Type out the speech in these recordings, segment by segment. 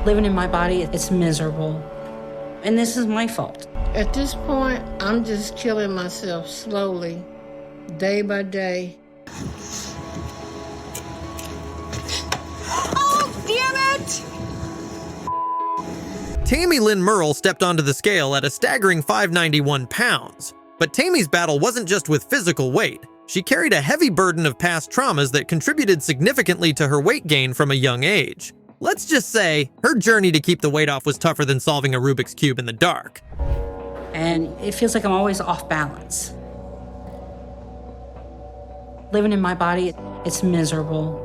Living in my body, it's miserable. And this is my fault. At this point, I'm just killing myself slowly, day by day. Oh, damn it! Tammy Lynn Merle stepped onto the scale at a staggering 591 pounds. But Tammy's battle wasn't just with physical weight. She carried a heavy burden of past traumas that contributed significantly to her weight gain from a young age. Let's just say, her journey to keep the weight off was tougher than solving a Rubik's Cube in the dark. And it feels like I'm always off balance. Living in my body, it's miserable.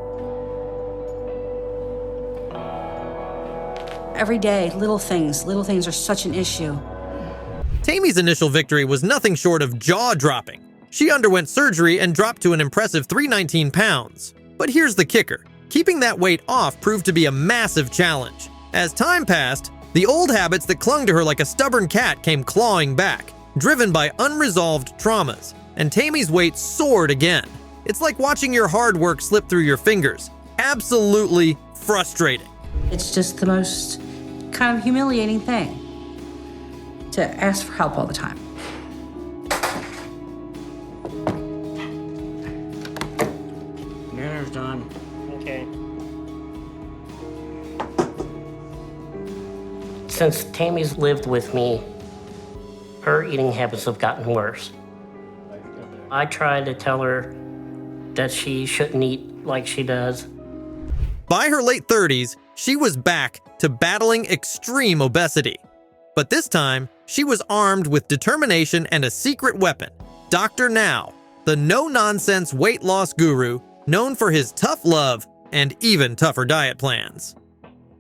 Every day, little things are such an issue. Tammy's initial victory was nothing short of jaw-dropping. She underwent surgery and dropped to an impressive 319 pounds. But here's the kicker. Keeping that weight off proved to be a massive challenge. As time passed, the old habits that clung to her like a stubborn cat came clawing back, driven by unresolved traumas, and Tammy's weight soared again. It's like watching your hard work slip through your fingers. Absolutely frustrating. It's just the most kind of humiliating thing to ask for help all the time. Dinner's done. Okay. Since Tammy's lived with me, her eating habits have gotten worse. I tried to tell her that she shouldn't eat like she does. By her late 30s, she was back to battling extreme obesity. But this time, she was armed with determination and a secret weapon, Dr. Now, the no-nonsense weight loss guru known for his tough love and even tougher diet plans.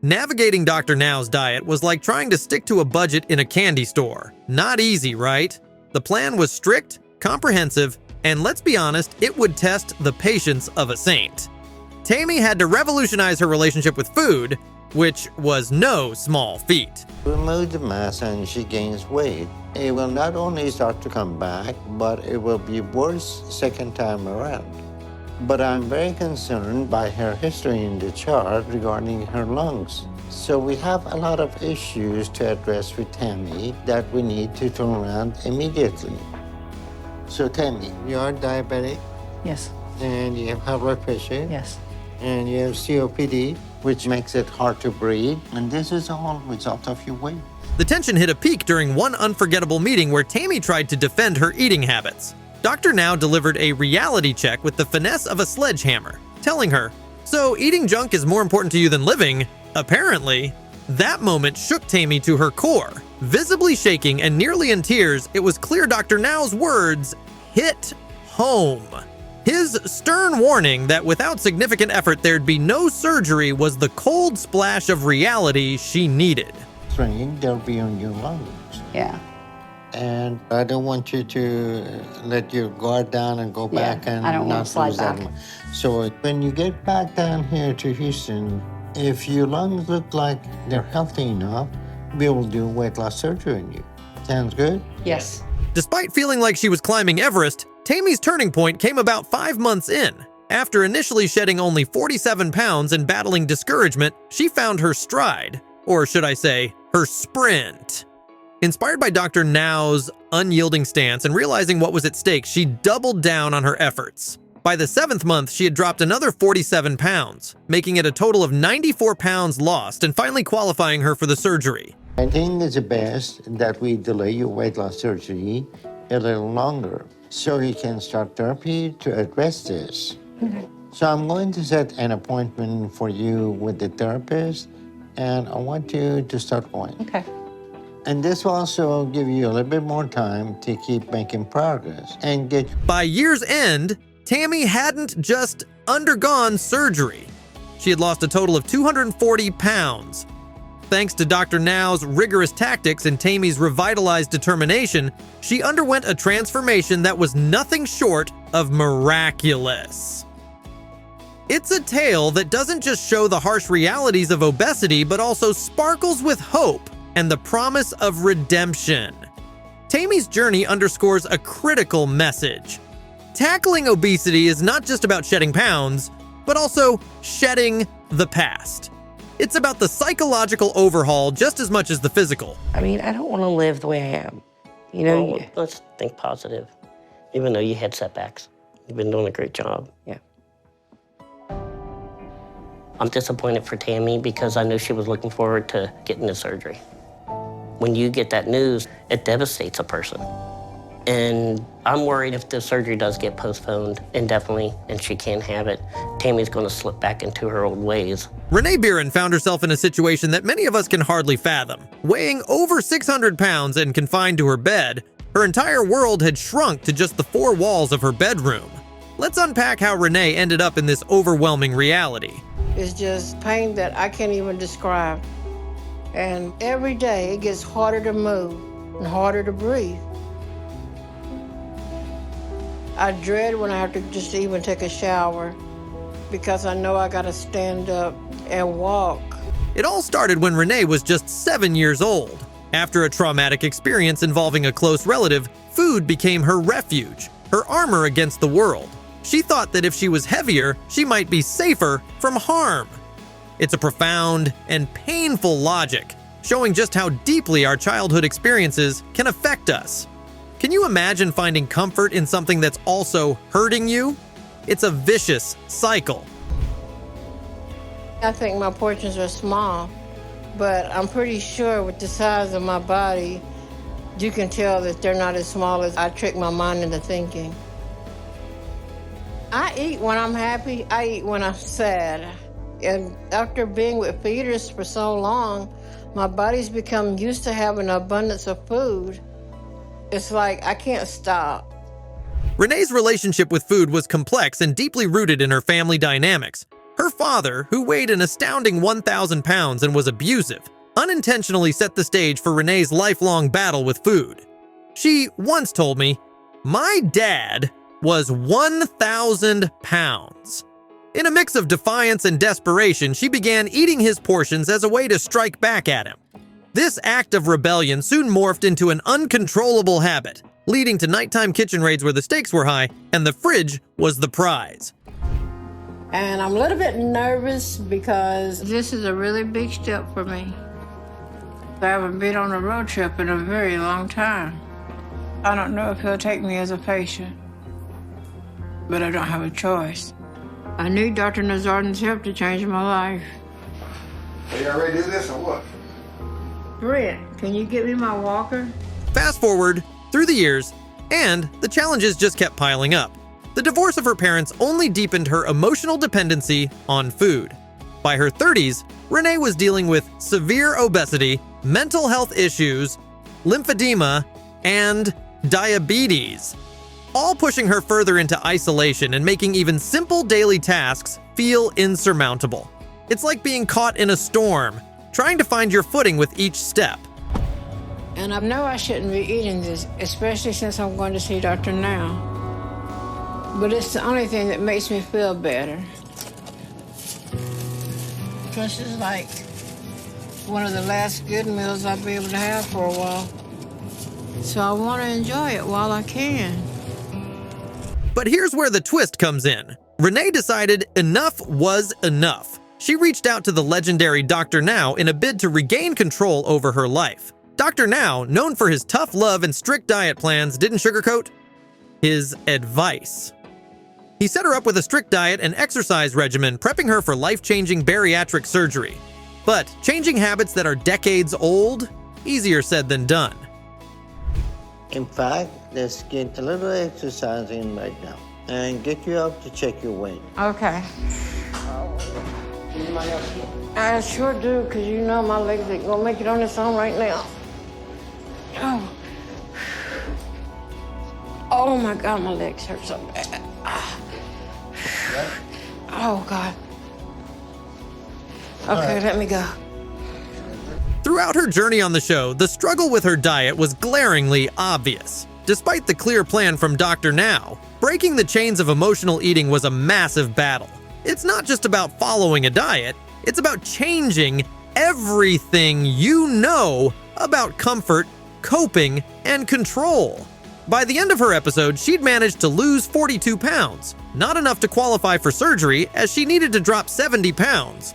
Navigating Dr. Now's diet was like trying to stick to a budget in a candy store. Not easy, right? The plan was strict, comprehensive, and let's be honest, it would test the patience of a saint. Tammy had to revolutionize her relationship with food, which was no small feat. Remove the mass and she gains weight. It will not only start to come back, but it will be worse second time around. But I'm very concerned by her history in the chart regarding her lungs. So we have a lot of issues to address with Tammy that we need to turn around immediately. So Tammy, you are diabetic Yes, and you have high blood pressure. yes. And you have COPD, which makes it hard to breathe. And this is all a result of your weight. The tension hit a peak during one unforgettable meeting where Tammy tried to defend her eating habits. Dr. Now delivered a reality check with the finesse of a sledgehammer, telling her, "So eating junk is more important to you than living?" Apparently, that moment shook Tammy to her core. Visibly shaking and nearly in tears, it was clear Dr. Now's words hit home. His stern warning that without significant effort there'd be no surgery was the cold splash of reality she needed. Strain, they'll be on your lungs. Yeah. And I don't want you to let your guard down and go back and I don't want not to slide lose that back. much. So when you get back down here to Houston, if your lungs look like they're healthy enough, we will do weight loss surgery on you. Sounds good? Yes. Despite feeling like she was climbing Everest, Tammy's turning point came about 5 months in. After initially shedding only 47 pounds and battling discouragement, she found her stride, or should I say, her sprint. Inspired by Dr. Now's unyielding stance and realizing what was at stake, she doubled down on her efforts. By the 7th month, she had dropped another 47 pounds, making it a total of 94 pounds lost and finally qualifying her for the surgery. I think it's the best that we delay your weight loss surgery a little longer so you can start therapy to address this. Okay. So I'm going to set an appointment for you with the therapist, and I want you to start going. Okay. And this will also give you a little bit more time to keep making progress and get. By year's end, Tammy hadn't just undergone surgery. She had lost a total of 240 pounds. Thanks to Dr. Now's rigorous tactics and Tammy's revitalized determination, she underwent a transformation that was nothing short of miraculous. It's a tale that doesn't just show the harsh realities of obesity, but also sparkles with hope and the promise of redemption. Tammy's journey underscores a critical message. Tackling obesity is not just about shedding pounds, but also shedding the past. It's about the psychological overhaul just as much as the physical. I mean, I don't want to live the way I am. You know? Well, let's think positive. Even though you had setbacks, you've been doing a great job. Yeah. I'm disappointed for Tammy because I knew she was looking forward to getting the surgery. When you get that news, it devastates a person. And I'm worried if the surgery does get postponed indefinitely and she can't have it, Tammy's going to slip back into her old ways. Renee Biren found herself in a situation that many of us can hardly fathom. Weighing over 600 pounds and confined to her bed, her entire world had shrunk to just the four walls of her bedroom. Let's unpack how Renee ended up in this overwhelming reality. It's just pain that I can't even describe. And every day it gets harder to move and harder to breathe. I dread when I have to just even take a shower because I know I gotta stand up and walk. It all started when Renee was just 7 years old. After a traumatic experience involving a close relative, food became her refuge, her armor against the world. She thought that if she was heavier, she might be safer from harm. It's a profound and painful logic, showing just how deeply our childhood experiences can affect us. Can you imagine finding comfort in something that's also hurting you? It's a vicious cycle. I think my portions are small, but I'm pretty sure with the size of my body, you can tell that they're not as small as I trick my mind into thinking. I eat when I'm happy, I eat when I'm sad. And after being with feeders for so long, my body's become used to having an abundance of food. It's like I can't stop. Renee's relationship with food was complex and deeply rooted in her family dynamics. Her father, who weighed an astounding 1,000 pounds and was abusive, unintentionally set the stage for Renee's lifelong battle with food. She once told me, "My dad was 1,000 pounds." In a mix of defiance and desperation, she began eating his portions as a way to strike back at him. This act of rebellion soon morphed into an uncontrollable habit, leading to nighttime kitchen raids where the stakes were high and the fridge was the prize. And I'm a little bit nervous because this is a really big step for me. I haven't been on a road trip in a very long time. I don't know if he'll take me as a patient, but I don't have a choice. I need Dr. Nazardin's help to change my life. Are you ready to do this or what? Brent, can you get me my walker? Fast forward through the years, and the challenges just kept piling up. The divorce of her parents only deepened her emotional dependency on food. By her 30s, Renee was dealing with severe obesity, mental health issues, lymphedema, and diabetes, all pushing her further into isolation and making even simple daily tasks feel insurmountable. It's like being caught in a storm, trying to find your footing with each step. And I know I shouldn't be eating this, especially since I'm going to see Dr. Now. But it's the only thing that makes me feel better. This is like one of the last good meals I'll be able to have for a while. So I want to enjoy it while I can. But here's where the twist comes in. Renee decided enough was enough. She reached out to the legendary Dr. Now in a bid to regain control over her life. Dr. Now, known for his tough love and strict diet plans, didn't sugarcoat his advice. He set her up with a strict diet and exercise regimen, prepping her for life-changing bariatric surgery. But changing habits that are decades old, easier said than done. In fact, let's get a little exercise in right now and get you up to check your weight. Okay. I sure do, because you know my legs ain't gonna make it on its own right now. Oh. Oh my God, my legs hurt so bad. Oh God. Okay, let me go. Throughout her journey on the show, the struggle with her diet was glaringly obvious. Despite the clear plan from Dr. Now, breaking the chains of emotional eating was a massive battle. It's not just about following a diet, it's about changing everything you know about comfort, coping, and control. By the end of her episode, she'd managed to lose 42 pounds, not enough to qualify for surgery as she needed to drop 70 pounds.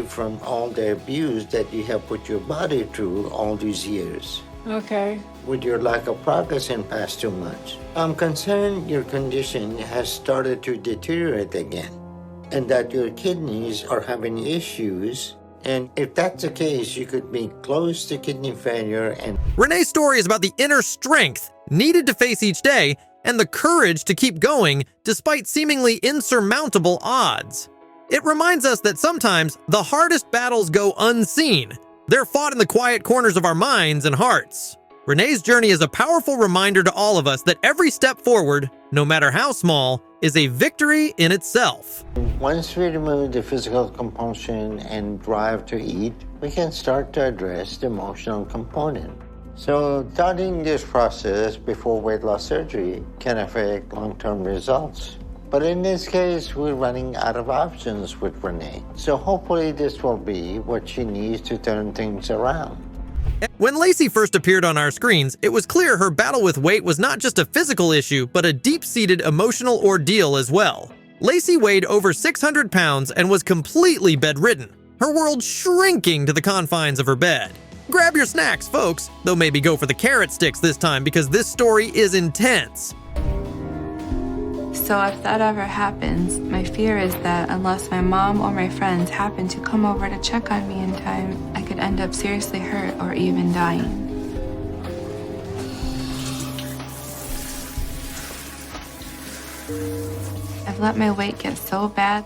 From all the abuse that you have put your body through all these years. Okay. With your lack of progress in past 2 months, I'm concerned your condition has started to deteriorate again, and that your kidneys are having issues. And if that's the case, you could be close to kidney failure. And Renee's story is about the inner strength needed to face each day and the courage to keep going despite seemingly insurmountable odds. It reminds us that sometimes the hardest battles go unseen. They're fought in the quiet corners of our minds and hearts. Renee's journey is a powerful reminder to all of us that every step forward, no matter how small, is a victory in itself. once we remove the physical compulsion and drive to eat, we can start to address the emotional component. So starting this process before weight loss surgery can affect long-term results. But in this case, we're running out of options with Renee. So hopefully this will be what she needs to turn things around. When Lacy first appeared on our screens, it was clear her battle with weight was not just a physical issue, but a deep-seated emotional ordeal as well. Lacy weighed over 600 pounds and was completely bedridden, her world shrinking to the confines of her bed. Grab your snacks, folks, though maybe go for the carrot sticks this time because this story is intense. So if that ever happens, my fear is that unless my mom or my friends happen to come over to check on me in time, I could end up seriously hurt or even dying. I've let my weight get so bad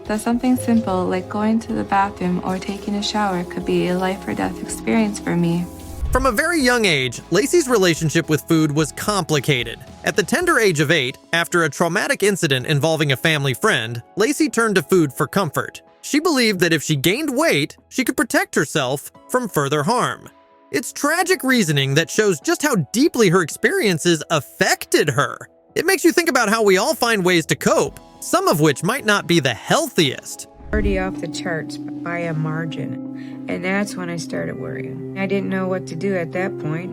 that something simple like going to the bathroom or taking a shower could be a life or death experience for me. From a very young age, Lacy's relationship with food was complicated. At the tender age of 8, after a traumatic incident involving a family friend, Lacy turned to food for comfort. She believed that if she gained weight, she could protect herself from further harm. It's tragic reasoning that shows just how deeply her experiences affected her. It makes you think about how we all find ways to cope, some of which might not be the healthiest. Already off the charts by a margin, and that's when I started worrying. I didn't know what to do at that point.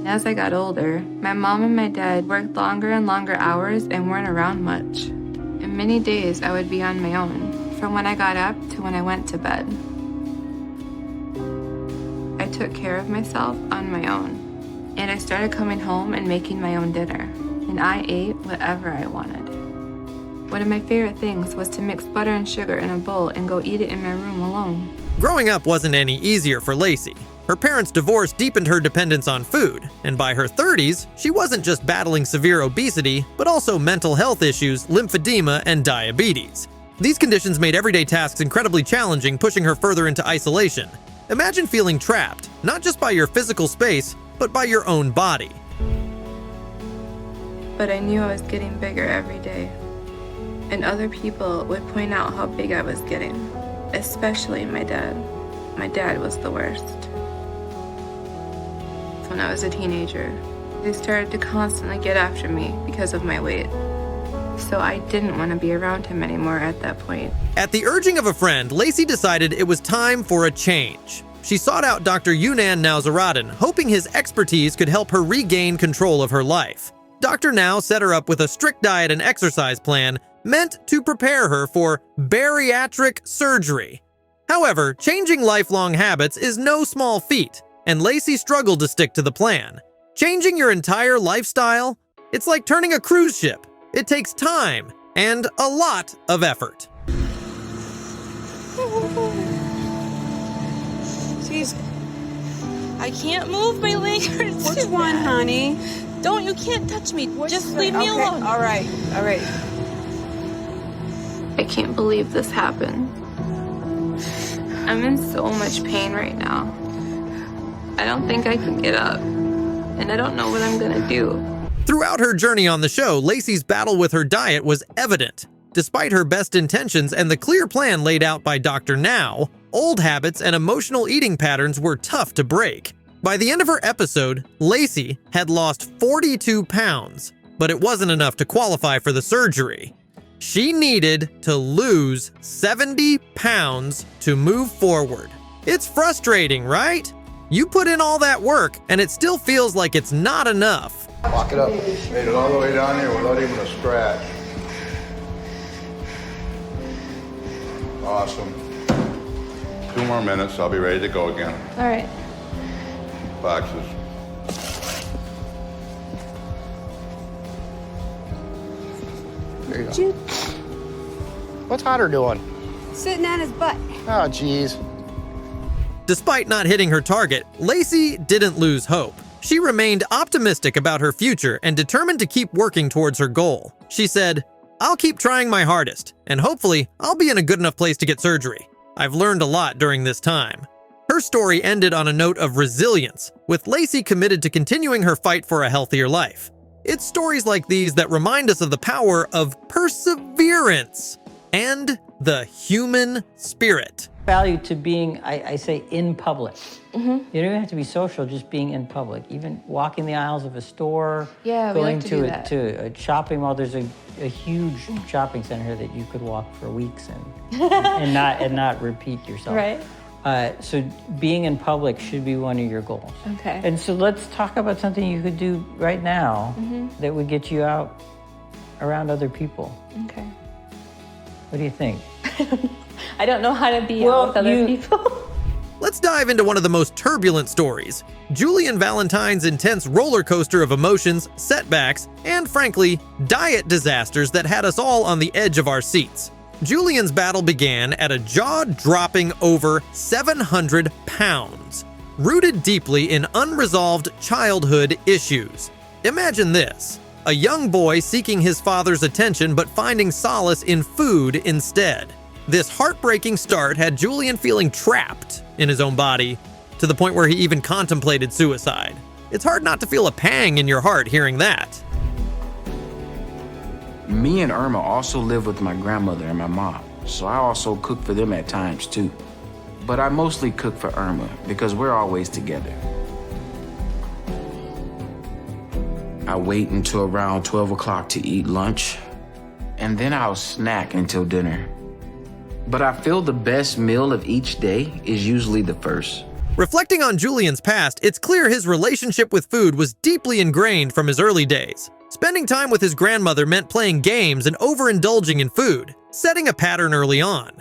As I got older, my mom and my dad worked longer and longer hours and weren't around much. And many days I would be on my own, from when I got up to when I went to bed. I took care of myself on my own, and I started coming home and making my own dinner, and I ate whatever I wanted. One of my favorite things was to mix butter and sugar in a bowl and go eat it in my room alone. Growing up wasn't any easier for Lacy. Her parents' divorce deepened her dependence on food, and by her 30s, she wasn't just battling severe obesity, but also mental health issues, lymphedema, and diabetes. These conditions made everyday tasks incredibly challenging, pushing her further into isolation. Imagine feeling trapped, not just by your physical space, but by your own body. But I knew I was getting bigger every day. And other people would point out how big I was getting, especially my dad. My dad was the worst. When I was a teenager, they started to constantly get after me because of my weight. So I didn't want to be around him anymore at that point. At the urging of a friend, Lacy decided it was time for a change. She sought out Dr. Julian Nauseraden, hoping his expertise could help her regain control of her life. Dr. Now set her up with a strict diet and exercise plan meant to prepare her for bariatric surgery. However, changing lifelong habits is no small feat, and Lacy struggled to stick to the plan. Changing your entire lifestyle? It's like turning a cruise ship. It takes time and a lot of effort. Jeez, I can't move my leg. Which one, honey? You can't touch me. Just leave me alone. All right. I can't believe this happened. I'm in so much pain right now. I don't think I can get up, and I don't know what I'm gonna do. Throughout her journey on the show, Lacy's battle with her diet was evident. Despite her best intentions and the clear plan laid out by Dr. Now, old habits and emotional eating patterns were tough to break. By the end of her episode, Lacy had lost 42 pounds, but it wasn't enough to qualify for the surgery. She needed to lose 70 pounds to move forward. It's frustrating, right? You put in all that work, and it still feels like it's not enough. Lock it up. Made it all the way down here without even a scratch. Awesome. 2 more minutes, I'll be ready to go again. All right. Boxes. There you go. What's Otter doing? Sitting on his butt. Oh, jeez. Despite not hitting her target, Lacy didn't lose hope. She remained optimistic about her future and determined to keep working towards her goal. She said, "I'll keep trying my hardest, and hopefully I'll be in a good enough place to get surgery. I've learned a lot during this time." Her story ended on a note of resilience, with Lacy committed to continuing her fight for a healthier life. It's stories like these that remind us of the power of perseverance and the human spirit. Value to being, I say, in public. You don't even have to be social, just being in public. Even walking the aisles of a store, Yeah, we going like to do that. to a shopping mall. There's a huge shopping center here that you could walk for weeks and not repeat yourself. Right. So being in public should be one of your goals. Okay. And so let's talk about something you could do right now that would get you out around other people. Okay. What do you think? I don't know how to be out with other people. Let's dive into one of the most turbulent stories. Julian Valentine's intense roller coaster of emotions, setbacks, and frankly, diet disasters that had us all on the edge of our seats. Julian's battle began at a jaw-dropping over 700 pounds, rooted deeply in unresolved childhood issues. Imagine this: a young boy seeking his father's attention but finding solace in food instead. This heartbreaking start had Julian feeling trapped in his own body, to the point where he even contemplated suicide. It's hard not to feel a pang in your heart hearing that. Me and Irma also live with my grandmother and my mom, so I also cook for them at times too. But I mostly cook for Irma because we're always together. I wait until around 12 o'clock to eat lunch, and then I'll snack until dinner. But I feel the best meal of each day is usually the first. Reflecting on Julian's past, it's clear his relationship with food was deeply ingrained from his early days. Spending time with his grandmother meant playing games and overindulging in food, setting a pattern early on.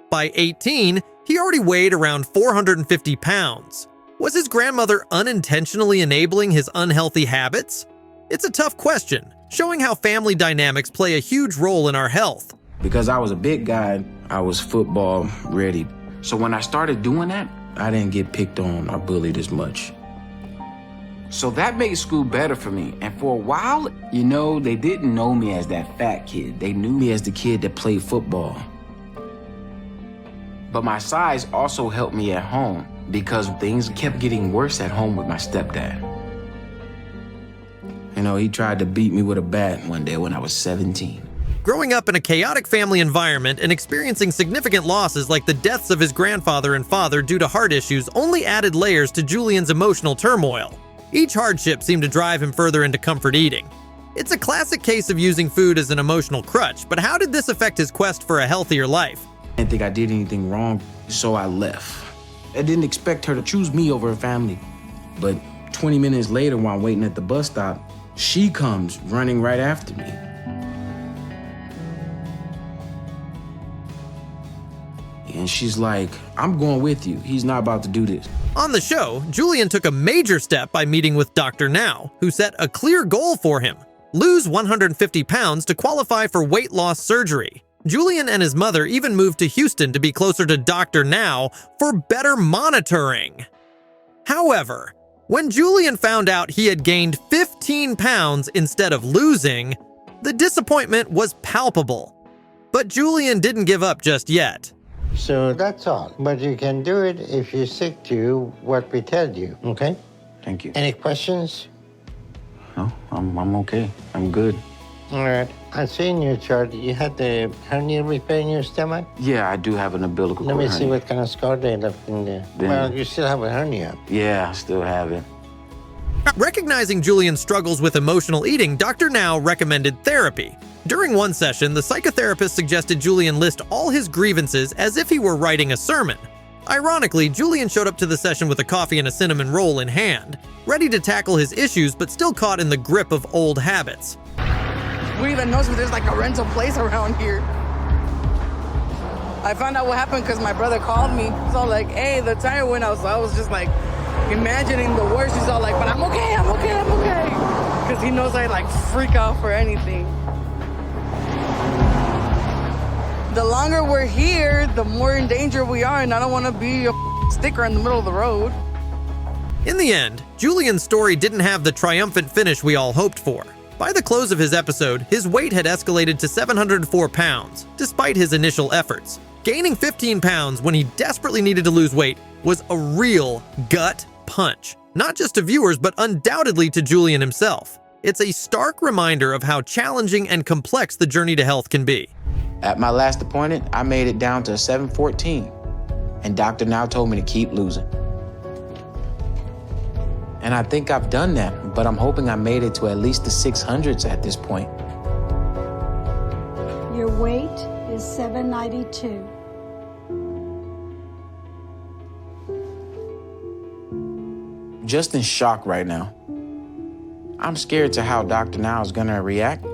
By 18, he already weighed around 450 pounds. Was his grandmother unintentionally enabling his unhealthy habits? It's a tough question, showing how family dynamics play a huge role in our health. Because I was a big guy, I was football ready. So when I started doing that, I didn't get picked on or bullied as much. So that made school better for me. And for a while, they didn't know me as that fat kid. They knew me as the kid that played football. But my size also helped me at home because things kept getting worse at home with my stepdad. He tried to beat me with a bat one day when I was 17. Growing up in a chaotic family environment and experiencing significant losses like the deaths of his grandfather and father due to heart issues only added layers to Julian's emotional turmoil. Each hardship seemed to drive him further into comfort eating. It's a classic case of using food as an emotional crutch, but how did this affect his quest for a healthier life? I didn't think I did anything wrong, so I left. I didn't expect her to choose me over her family. But 20 minutes later, while waiting at the bus stop, she comes running right after me. And she's like, "I'm going with you. He's not about to do this." On the show, Julian took a major step by meeting with Dr. Now, who set a clear goal for him: lose 150 pounds to qualify for weight loss surgery. Julian and his mother even moved to Houston to be closer to Dr. Now for better monitoring. However, when Julian found out he had gained 15 pounds instead of losing, the disappointment was palpable. But Julian didn't give up just yet. So that's all. But you can do it if you stick to what we tell you, okay? Thank you. Any questions? No, I'm okay. I'm good. All right. I see in your chart you had the hernia repair in your stomach. Yeah, I do have an umbilical Let cord me see hernia. what kind of scar they left in there. Then- Well, you still have a hernia. Yeah, I still have it. Recognizing Julian's struggles with emotional eating, Dr. Now recommended therapy. During one session, the psychotherapist suggested Julian list all his grievances as if he were writing a sermon. Ironically, Julian showed up to the session with a coffee and a cinnamon roll in hand, ready to tackle his issues but still caught in the grip of old habits. We even know there's like a rental place around here. I found out what happened because my brother called me. So like, hey, the tire went out. So I was just like imagining the worst. He's all like, but I'm okay. Because he knows I like freak out for anything. The longer we're here, the more in danger we are, and I don't want to be a sticker in the middle of the road. In the end, Julian's story didn't have the triumphant finish we all hoped for. By the close of his episode, his weight had escalated to 704 pounds, despite his initial efforts. Gaining 15 pounds when he desperately needed to lose weight was a real gut punch, not just to viewers, but undoubtedly to Julian himself. It's a stark reminder of how challenging and complex the journey to health can be. At my last appointment, I made it down to 714, and Dr. Now told me to keep losing. And I think I've done that, but I'm hoping I made it to at least the 600s at this point. Your weight is 792. Just in shock right now. I'm scared to how Dr. Now is gonna react.